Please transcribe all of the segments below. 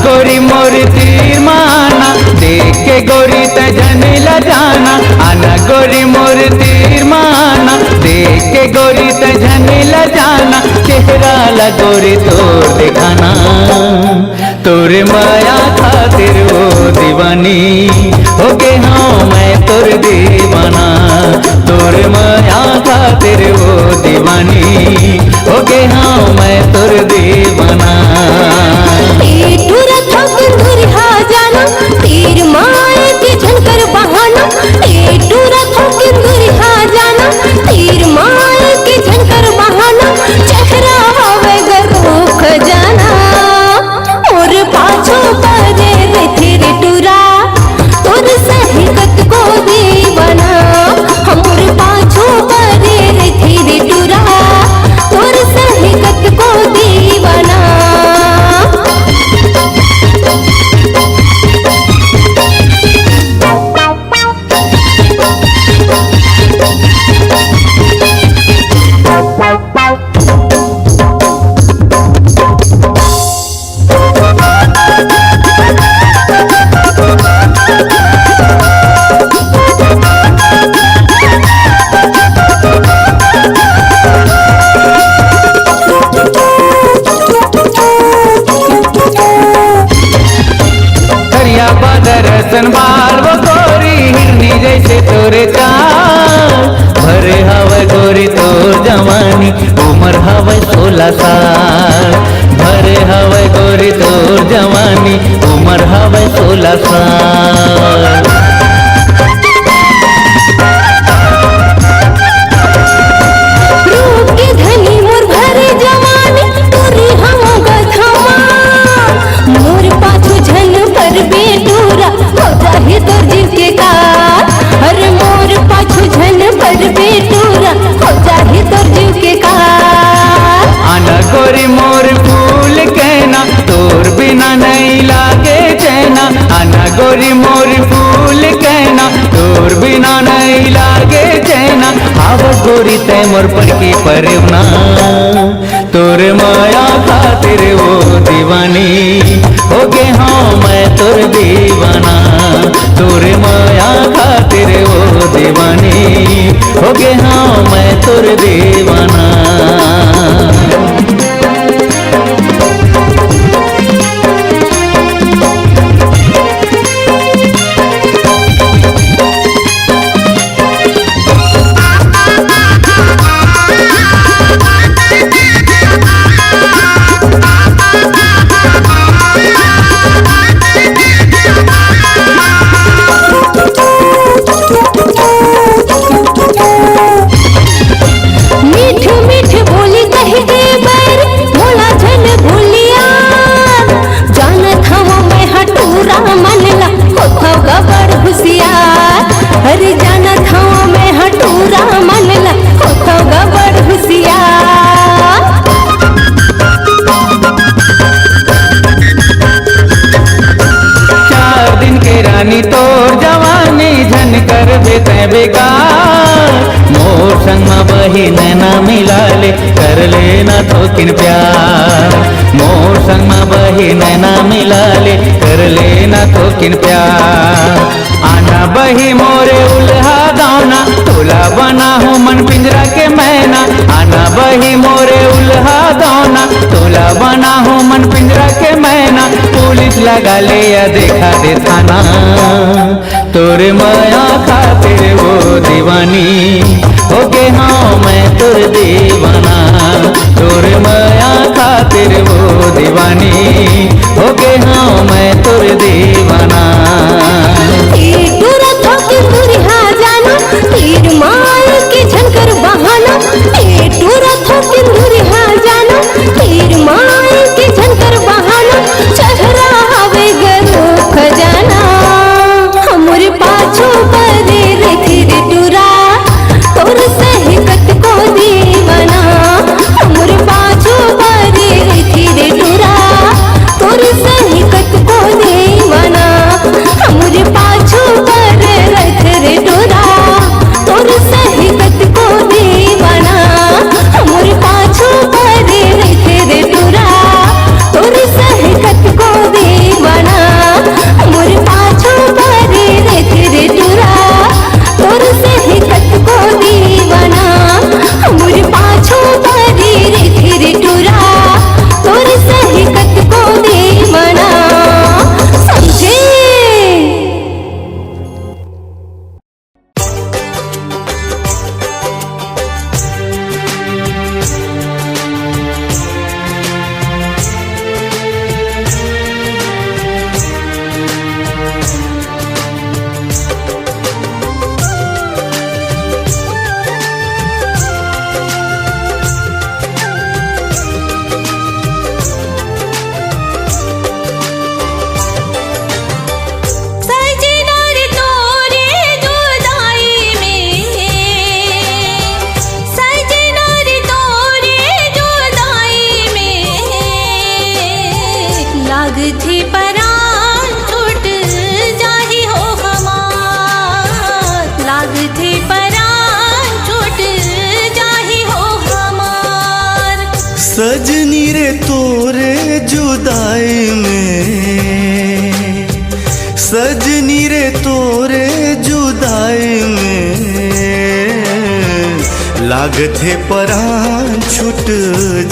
गोरी मोर तीर माना, देख के गोरी तजन ल जाना। आना गोरी मोर तीर माना, देख के गोरी तजन ल जाना। चेहरा ला गोरी तोर दिखाना, तोरे माया खातिर वो दीवानी हो गए हाँ मैं तोर दीवाना। तोरे माया खातिर वो दीवानी हो गए हाँ मैं तोर दीवाना। तीर मार के झनकर बहाना, टूरा थोकिन दुरिहा जाना। तीर मार के झनकर बहाना, चेहरा हवे गरूख जाना। और पाछो परे रे तेरे टूरा, तोर सही कत को दीवाना। हमर पाछो परे रे तेरे टूरा, तोर सही कत को दीवाना। दर्शन बाल वो गोरी हिरनी जैसे तोरे चाल। भरे हवा गोरी तोर जवानी, उम्र हवा 16 साल। भरे हवा गोरी तोर जवानी, उम्र हवा 16 साल। अरे मोर पाछू झन पर बेटूरा हो जाही तोर जीव के कार। आना गोरी मोर फूल कहना, तोर बिना नहीं लागे चैना। आना गोरी मोर फूल कहना, तोर बिना नहीं लागे चैना। आव गोरी तै मोर पर की परवना, तोर माया खातिर वो दीवानी हो गए हाँ मैं तोर दीवाना। तोर माया खातिर वो दीवानी हो गए हाँ मैं तोर दीवाना। अरे जाना था मैं हटूरा मनला होता गबड़ हुसियार। 4 दिन के रानी तोर जवानी झन कर बेते बेकार। मोर संग में बही नैना मिला ले कर लेना थोकिन प्यार। मोर संग में बही नैना मिला ले कर लेना थोकिन प्यार। आना बही मोरे उल्हा दाना, तोला बना हूँ मन पिंजरा के मैना। आना बही मोरे उल्हा दाना, तोला बना हूँ मन पिंजरा के मैना। पुलिस लगा ले या देखा दे थाना, तोरे माया खातिर वो दीवानी हो गए हाँ मैं तोर दीवाना। तोरे माया खातिर वो दीवानी हो गए हाँ मैं तोर दीवाना। तीर मार के झनकर बहाना, टूरा थोकिन दुरिहा जाना। तीर मार के झनकर बहाना, चेहरा हवे गरूख जाना। हमर पाछो परे रे तेरे टूरा, तोर सही कत को दीवाना। हमर पाछो परे रे तेरे टूरा, तोर सही कत को दीवाना। लाग थी परान छूट जाही हो हमार, लाग थी परान छूट जाही हो हमार। सजनी रे तोरे जुदाई में, सजनी रे तोरे जुदाई में, लागथे परान छूट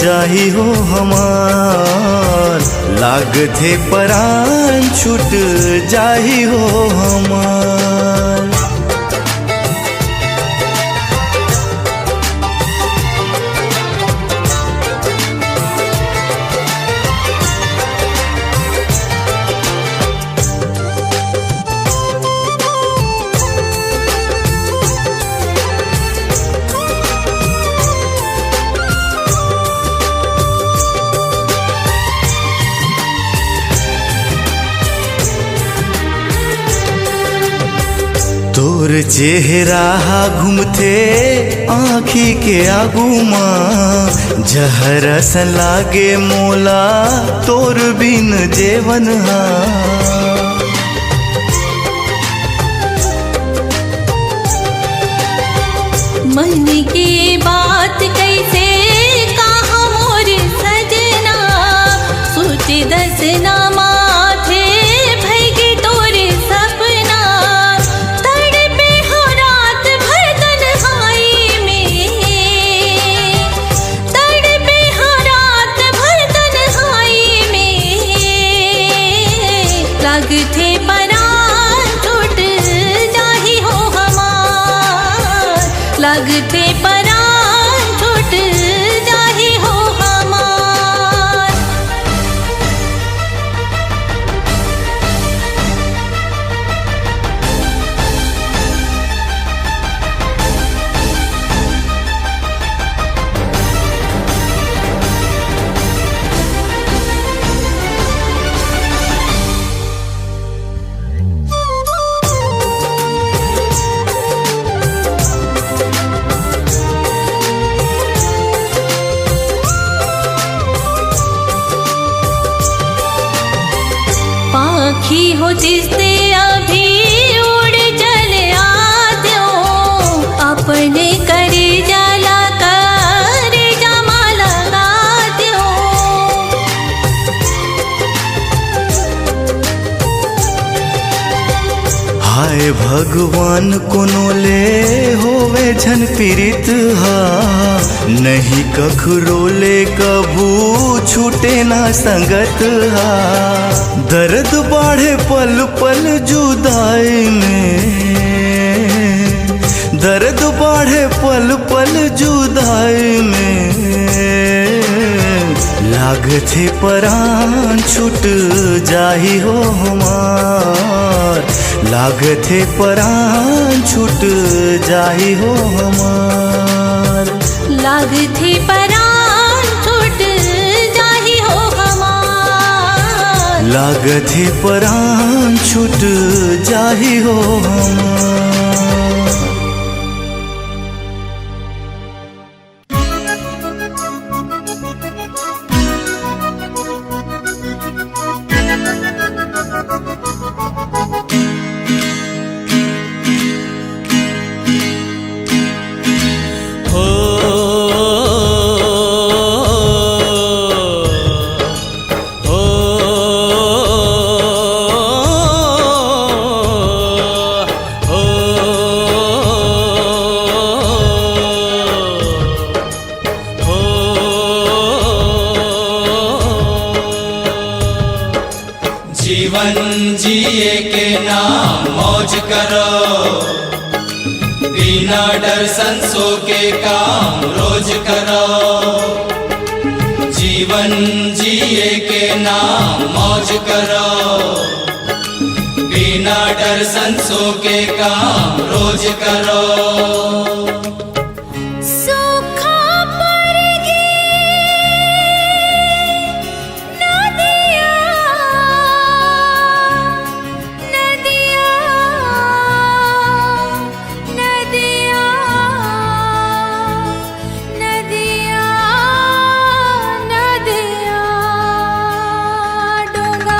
जाही हो हमार, लागथे परान छूट जाही हो हमार। तोर चेहरा घूमते आँखी के आगू माँ, जहर सन लागे मोला तोर बिन जेवन हा। मन की बात कैसे कहा मोर सजना, सोच दसना माथे भैगी तोरे सपना। तड़पे हो रात भर तन्हाई में, तड़पे हो रात भर तन्हाई में, लागथे परान छूट जाही हो हमार, लागथे परान छूट जाही हो हमार। पाखी हो जिससे अभी उड़ चले आते हो, अपने करे जाला करे जमा लगाते हो। हाय भगवान कोनो ले होवे झन पीड़ित हा, नहीं कखरो ले कभू छूटे ना संगत हा। दर्द बढ़े पल पल जुदाई में, दर्द बढ़े पल पल जुदाई में, लागथे परान छूट जाही हो हमार, लागथे परान छूट जाही हो हमार। लागथे परान छूट जाही हो हमार, लागथे परान छूट जाही हो हमार। जीवन जिए के नाम मौज करो, बिना डर संसो के काम रोज करो। जीवन जिए के नाम मौज करो, बिना डर संसो के काम रोज करो। डोंगा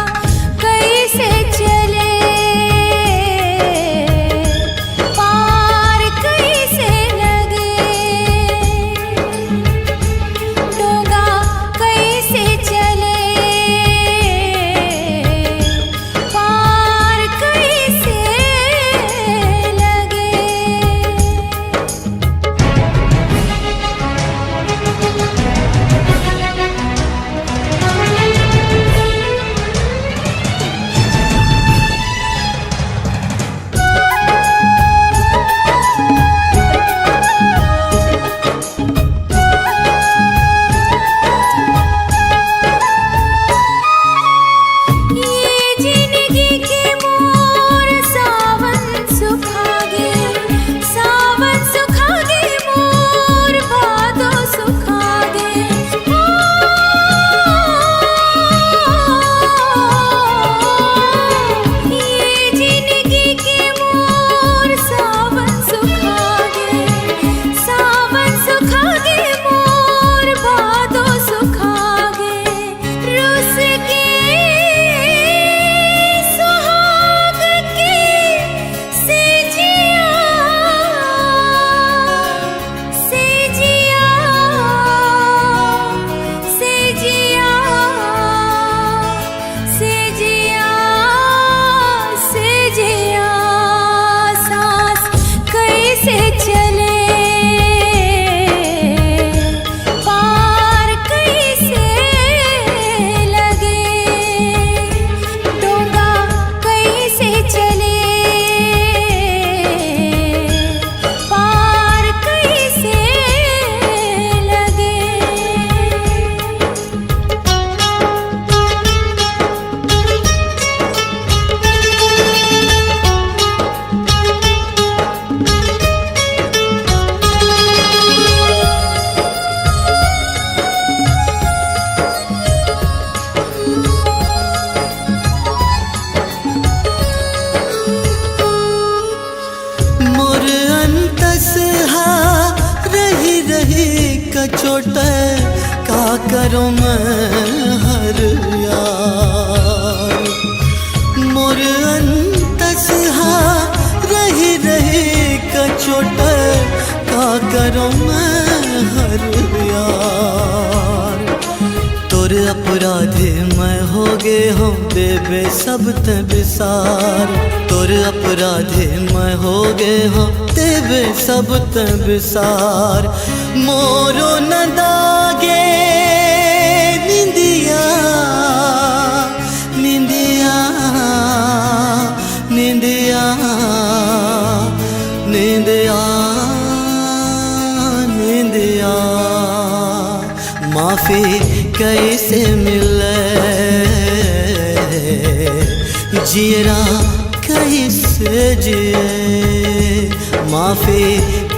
करो मैं हर यार मोर अंतस हा रही रही कचोट का करो मैं हर यार तोर अपराधे मैं हो गे हो देवे सब ते विसार तोर अपराधे मैं हो गे हो देवे सब ते विसार मोरो न दागे निंदिया निंदिया निंदिया निंदिया निंदिया माफी कैसे मिले जियरा कैसे जिए माफी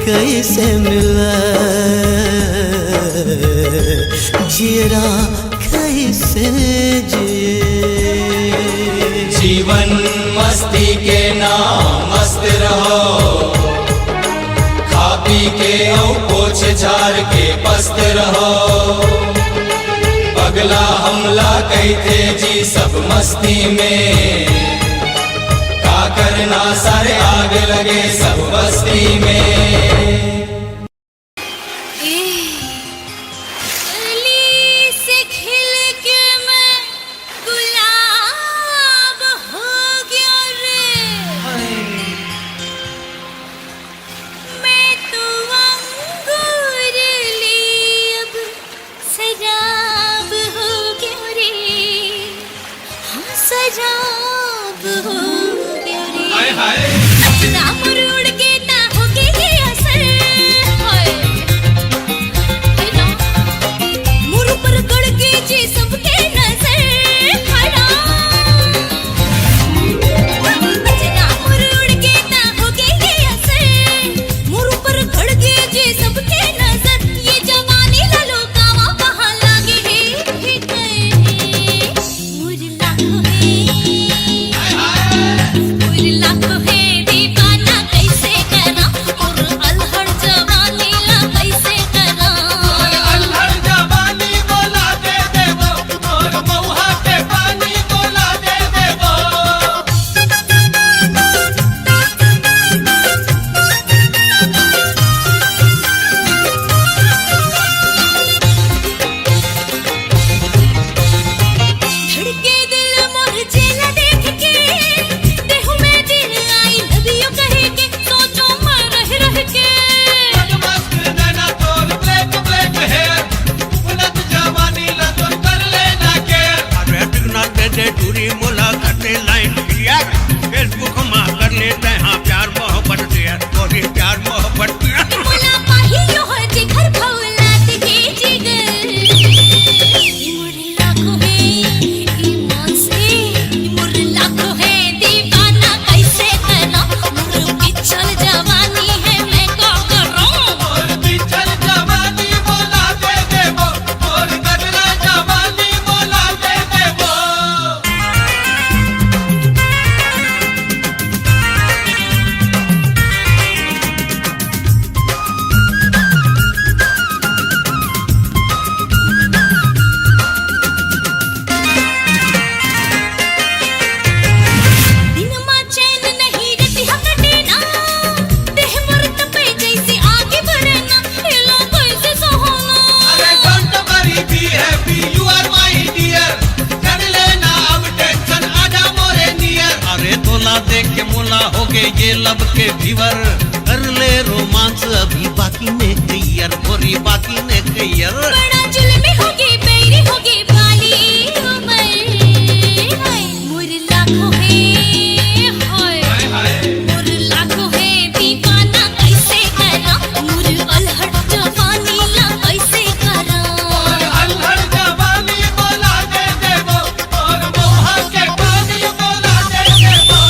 कैसे मिले जियरा कैसे जिए जीवन मस्ती के नाम मस्त रहो खा पी के औ पोछ झाड़ के पस्त रहो पगला हमला कहते जी सब मस्ती में का करना सारे आग लगे सब बस्ती में ये लब के भीवर कर ले रोमांस अभी बाकी ने क्लियर गोरी बाकी ने क्लियर बड़ा जुल्म होगी बेरी होगी बाली उमर हाय मोर लाखों है हाय मोर लाखों है दीवाना कैसे करा मोर अलहड़ जवानी ला कैसे करा अल्हड़ जवानी बोला दे देवो और मोहा के पानी बोला दे देवो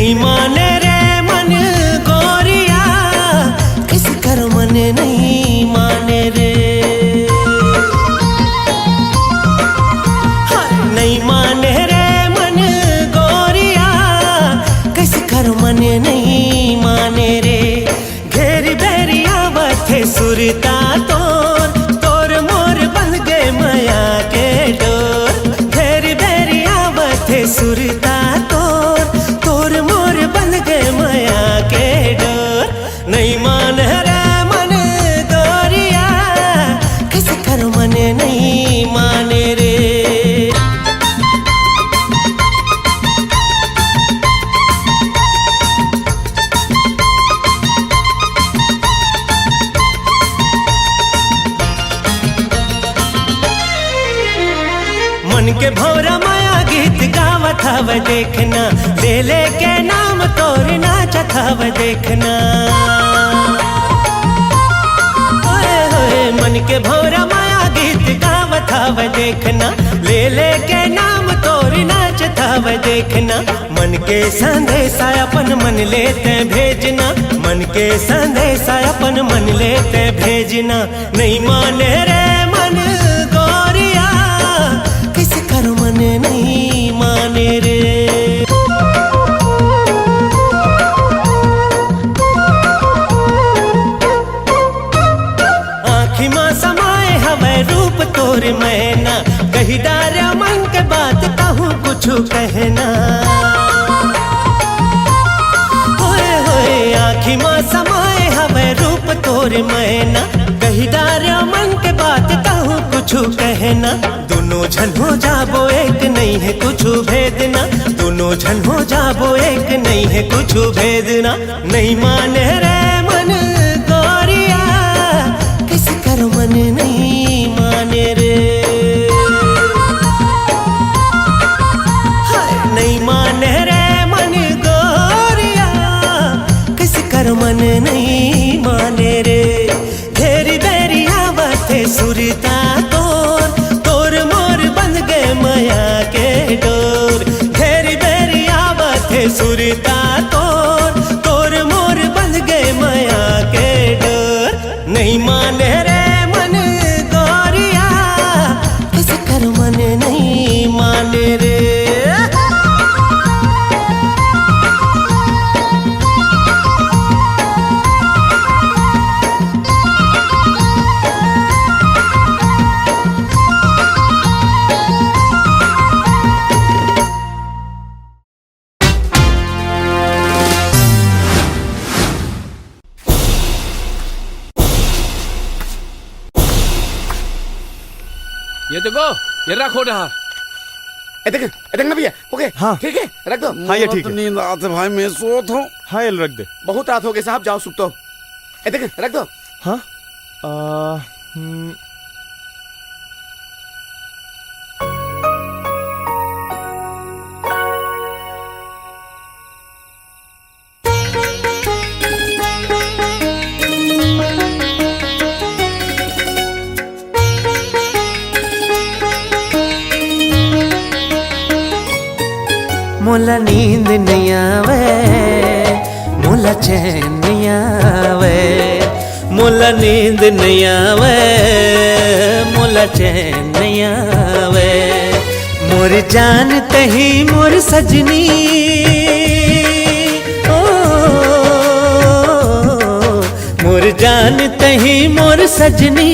नहीं माने रे मन गोरिया, किस कर मन नहीं माने रे। नहीं माने रे मन गोरिया, किस कर मन नहीं माने रे। घेरी बेरिया बथे सुरता तोर, तोर मोर बन गए माया के डोर। घेरी बेरिया बथे सुरता तोर, तोर मोर बन गए माया के डोर। नहीं मान रे मन गोरिया, किस कर मन नहीं माने रे। मन के भौरा माया गीत गावत हव देखना, ले ले के नाम तोर नाचत हव देखना। ओए होए मन के भौरा माया गीत गावत हव देखना, ले ले के नाम तोर नाचत हव देखना। मन के संदेशा अपन मन लेते भेजना, मन के संदेशा अपन मन लेते भेजना। नहीं माने रे मन गोरिया, किस कर मन नहीं माने रे। आँखी माँ समाए हवे रूप तोर मैना, कही डारा मन के बात कहूँ कुछ कहना। होए होए आँखी माँ समाए हवे रूप तोर मैना, कही डारा मन के बात कहूँ कुछ कहना। दोनों झन हो जाबो एक नहीं है कुछ भेदना, दोनों झन हो जाबो एक नहीं है कुछ भेदना। नहीं माने रे मन गोरिया, किस कर मन नहीं माने रे। नहीं माने रे मन गोरिया, किस कर मन नहीं माने रे। घेरी बेरिया बथे सुरता तोर, तोर मोर बन गए माया के डोर। घेरी बेरिया बथे सुरता तोर, तोर मोर बन गए माया के डोर। नहीं माने रे मन गोरिया, किस कर मन नहीं माने रे। ये देखो, ये रखो रहा। देख ना भैया। ओके हाँ। ठीक है, रख दो। हाँ ये ठीक है। नींद आते भाई, मैं सोत हूँ। हाँ ये रख दे। बहुत रात हो गई साहब, जाओ सुतो। देख रख दो। हाँ मोला नींद नहीं आवे, मोला चैन नहीं आवे। मोला नींद नहीं आवे, मोला चैन नहीं आवे। मोर जान तही मोर सजनी, ओ मोर जान तही मोर सजनी,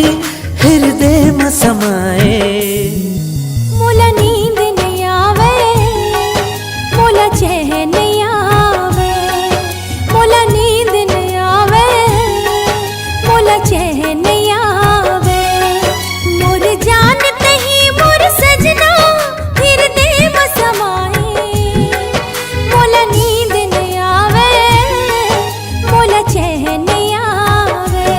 हृदय में समाए। मोला नींद नहीं आवे, मोला चैन नहीं आवे। मोला नींद नहीं आवे, मोला चैन नहीं आवे। मोर जान तही मोर सजना, हृदय में समाए। मोला नींद नहीं आवे, मोला चैन नहीं आवे।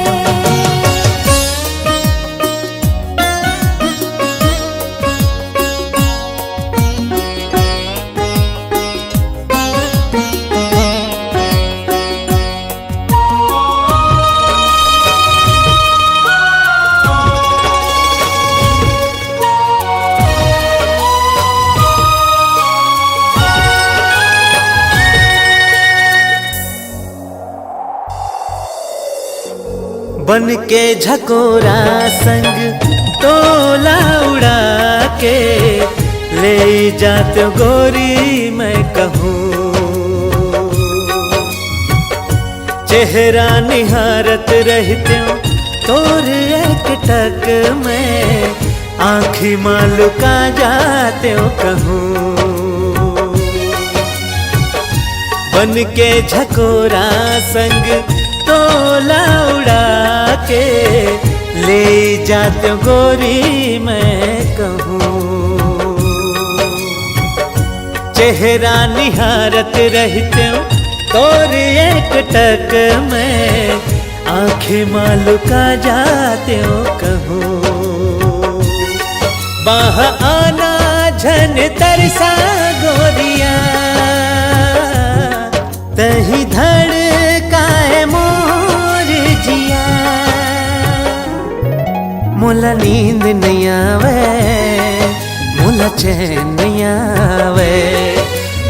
बन के झकोरा संग तोला उड़ा के ले जाते गोरी मैं कहूँ। चेहरा निहारत रहते तोर एक टक में आँखी मालू का जाते कहूँ। बन के झकोरा संग तोला उड़ा के ले जाते गोरी मैं कहूँ। चेहरा निहारत रहते तोर एक टक में आँखें मालू का जाते कहूँ। बाह आना झन तरसा गोरिया तही धड़काए मोर जिया। मोला नींद नहीं आवे मोला चैन नहीं आवे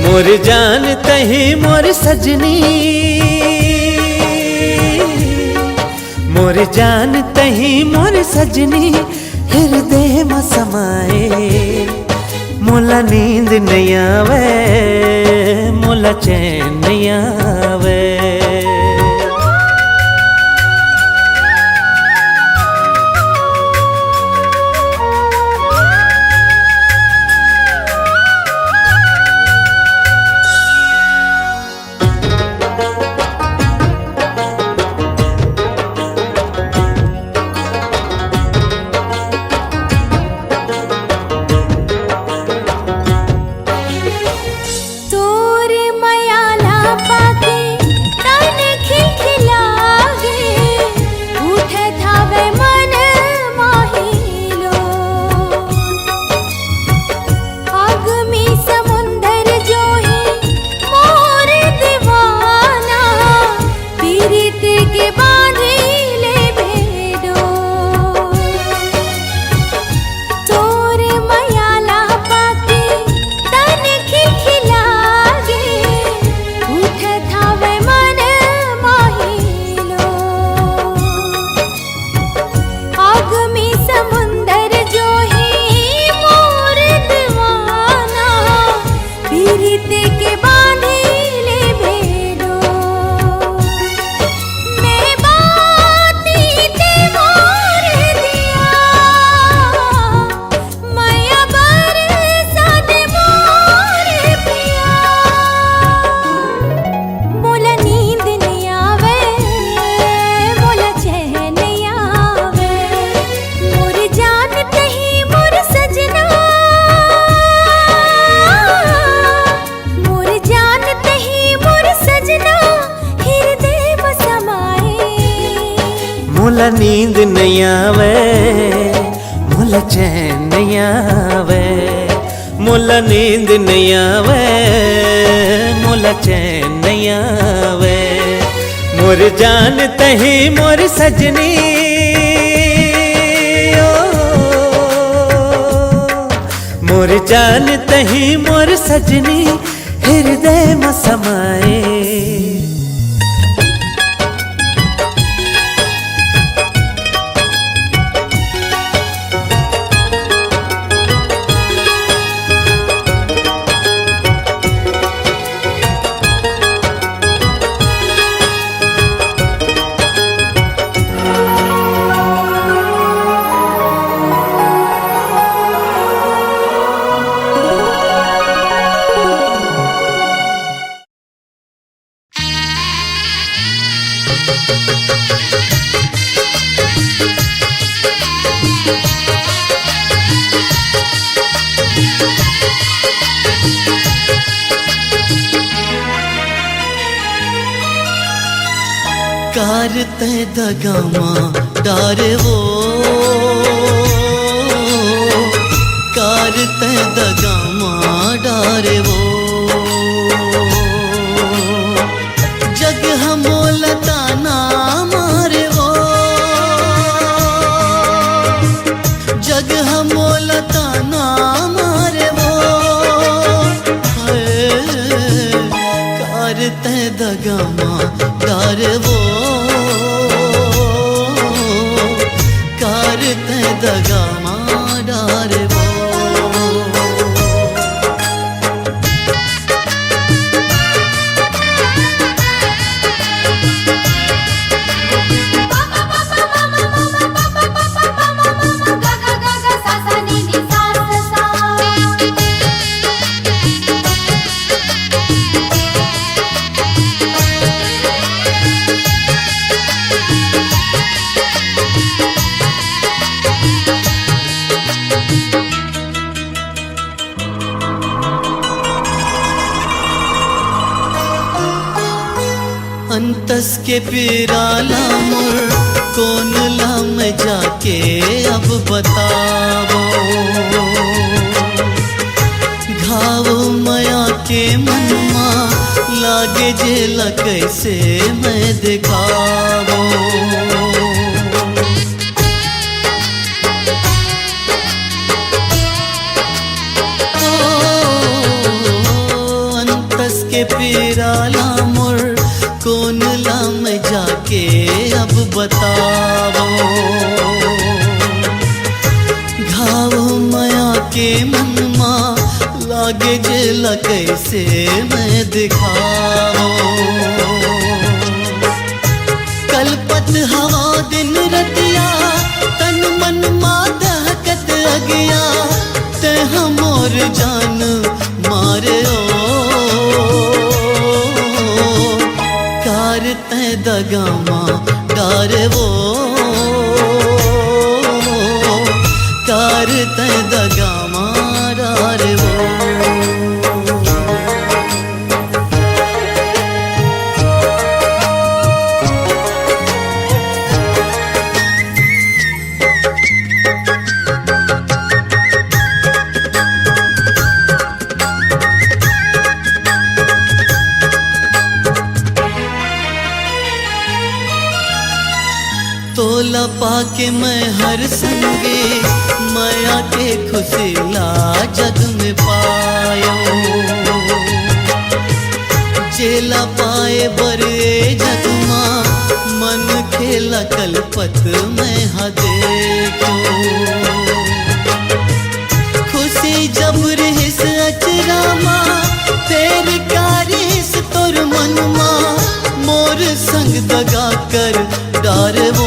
मोर जान तही मोर सजनी। मोर जान तही मोर सजनी हृदय में समाए। मोला नींद नहीं आवे मोला चैन नहीं आवे। मोला नींद नहीं आवे मोला चैन नहीं आवे। मोला नींद नहीं आवे मोला चैन नहीं आवे। मोर जान तही मोर सजनी मोर जान तही मोर सजनी हृदय में समाए। कारते दगामा डारे वो कारते दगामा डारे वो जग हमोलता ना मारे वो जग हमोलता ना मारे वो कारते दगामा डारे वो दगा मारे वो अंतस के पिराला मोर कौन ला मैं जाके अब बतावो घाव मया के मनमा लागे जेला कैसे मैं दिखावो अंतस के पिराला मोर कौन ला मैं जाके अब बतावो घाव मया के मनमा लागे जेला कैसे मैं दिखावो कलपत हवा दिन रतिया तन मन दहकत अगिया ते हमोर जान मारे तै दगामा डार वो कार तै दगामा डार वो तोला पाके मैं हर संगे माया के खुशिला जग में पायो जेला पाए बरे जगमा मन खेला कलपत मैं हा देखो खुशी जब रहिस अचरामा तेरी कारिस तोर मनमा मोर संग दगा कर डार वो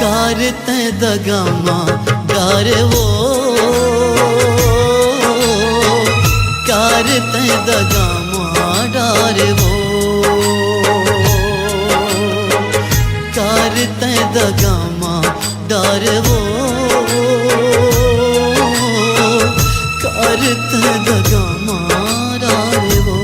कार तै दगामा डार वो कार तै दगामा डार वो कार तै दगामा डार वो कार तै दगामा डार वो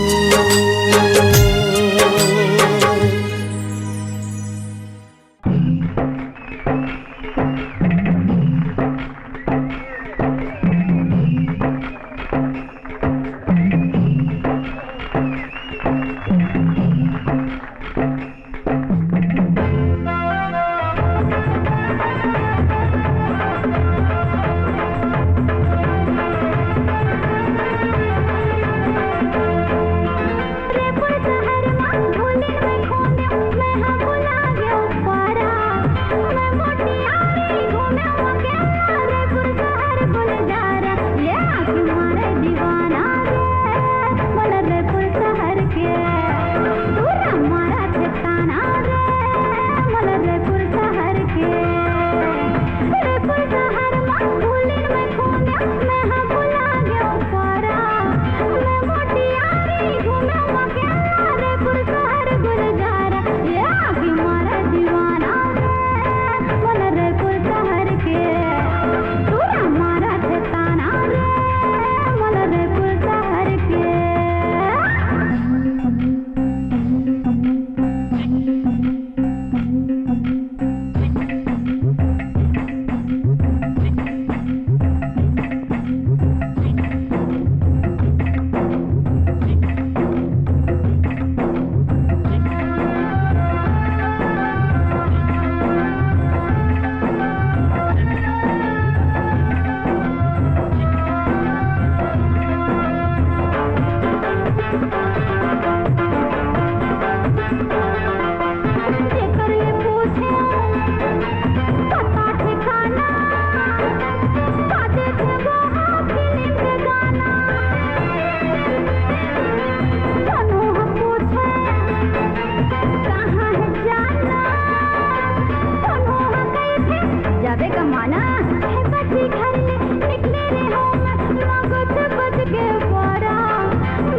जावे कमाना है बच्ची घर ले निकले रे हो मैं मांगो तो बच के पारा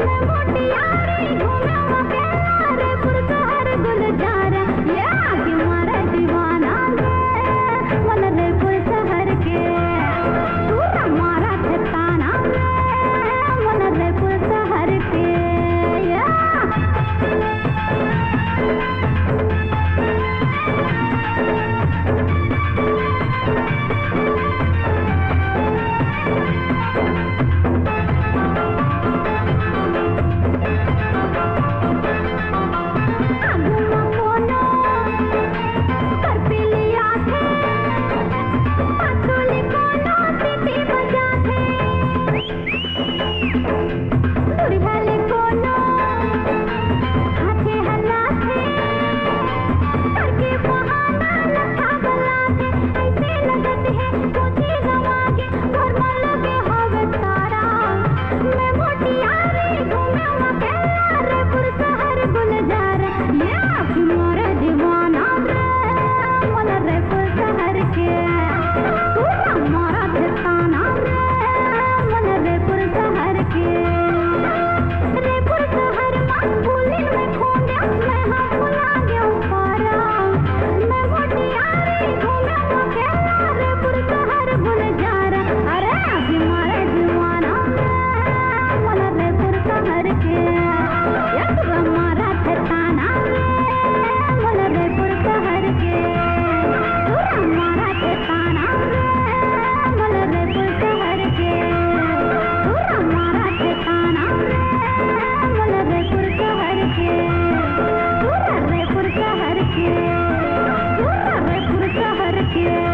मैं मोटी यारी घूमे अकेला रे पुरसा हर गुलजार ये आगे मारा दीवाना रे मन रे पुरसा हर के तू मारा ठिकाना रे मन रे पुरसा हर के Yeah.